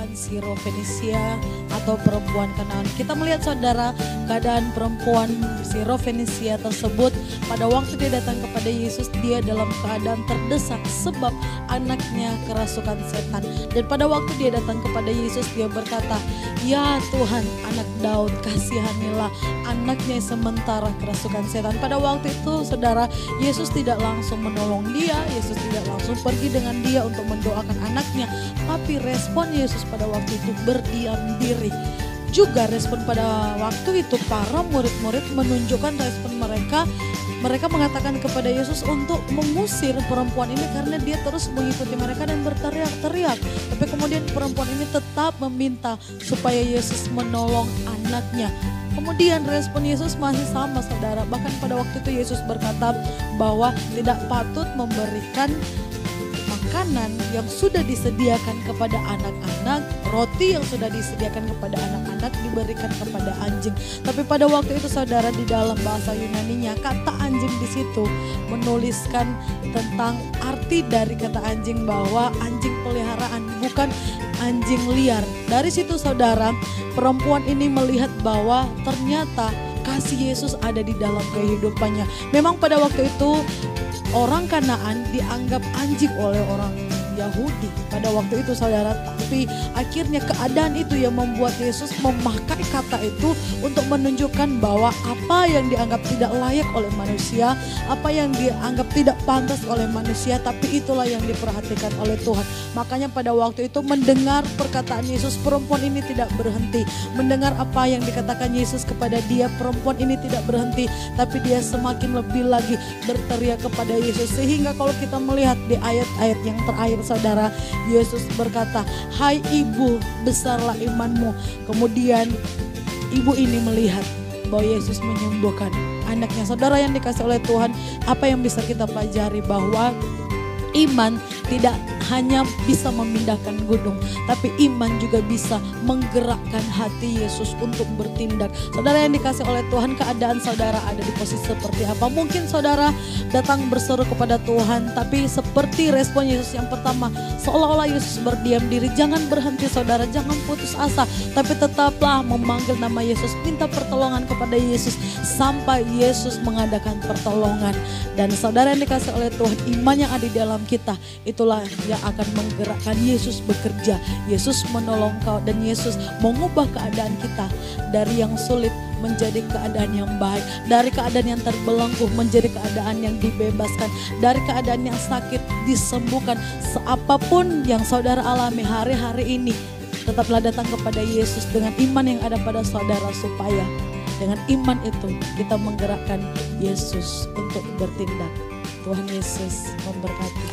keadaan Sirofenisia atau perempuan Kanaan. Kita melihat saudara keadaan perempuan Sirofenisia tersebut pada waktu dia datang kepada Yesus, dia dalam keadaan terdesak sebab anaknya kerasukan setan. Dan pada waktu dia datang kepada Yesus, dia berkata, "Ya Tuhan, anak Daud, kasihanilah anaknya sementara kerasukan setan." Pada waktu itu saudara, Yesus tidak langsung menolong dia, Yesus tidak langsung pergi dengan dia untuk mendoakan anaknya, tapi respon Yesus pada waktu itu berdiam diri. Juga respon pada waktu itu para murid-murid menunjukkan respon mereka. Mereka mengatakan kepada Yesus untuk mengusir perempuan ini karena dia terus mengikuti mereka dan berteriak-teriak. Tapi kemudian perempuan ini tetap meminta supaya Yesus menolong anaknya. Kemudian respon Yesus masih sama saudara. Bahkan pada waktu itu Yesus berkata bahwa tidak patut memberikan makanan yang sudah disediakan kepada anak-anak, roti yang sudah disediakan kepada anak-anak diberikan kepada anjing. Tapi pada waktu itu saudara, di dalam bahasa Yunaninya kata anjing di situ menuliskan tentang arti dari kata anjing bahwa anjing peliharaan, bukan anjing liar. Dari situ saudara, perempuan ini melihat bahwa ternyata kasih Yesus ada di dalam kehidupannya. Memang pada waktu itu orang Kanaan dianggap anjing oleh orang Yahudi pada waktu itu saudara. Tapi akhirnya keadaan itu yang membuat Yesus memakai kata itu untuk menunjukkan bahwa apa yang dianggap tidak layak oleh manusia, apa yang dianggap tidak pantas oleh manusia, tapi itulah yang diperhatikan oleh Tuhan. Makanya pada waktu itu mendengar perkataan Yesus, perempuan ini tidak berhenti. Mendengar apa yang dikatakan Yesus kepada dia, perempuan ini tidak berhenti, tapi dia semakin lebih lagi berteriak kepada Yesus. Sehingga kalau kita melihat di ayat-ayat yang terakhir saudara, Yesus berkata, "Hai ibu, besarlah imanmu." Kemudian ibu ini melihat bahwa Yesus menyembuhkan anaknya. Saudara yang dikasih oleh Tuhan, apa yang bisa kita pelajari bahwa iman tidak hanya bisa memindahkan gunung, tapi iman juga bisa menggerakkan hati Yesus untuk bertindak. Saudara yang dikasih oleh Tuhan, keadaan saudara ada di posisi seperti apa? Mungkin saudara datang berseru kepada Tuhan, tapi seperti respon Yesus yang pertama, seolah-olah Yesus berdiam diri. Jangan berhenti saudara, jangan putus asa, tapi tetaplah memanggil nama Yesus, minta pertolongan kepada Yesus sampai Yesus mengadakan pertolongan. Dan saudara yang dikasih oleh Tuhan, iman yang ada di dalam kita, itulah yang akan menggerakkan Yesus bekerja. Yesus menolong kau dan Yesus mengubah keadaan kita dari yang sulit menjadi keadaan yang baik, dari keadaan yang terbelenggu menjadi keadaan yang dibebaskan, dari keadaan yang sakit disembuhkan. Seapapun yang saudara alami hari-hari ini, tetaplah datang kepada Yesus dengan iman yang ada pada saudara, supaya dengan iman itu kita menggerakkan Yesus untuk bertindak. Tuhan Yesus memberkati.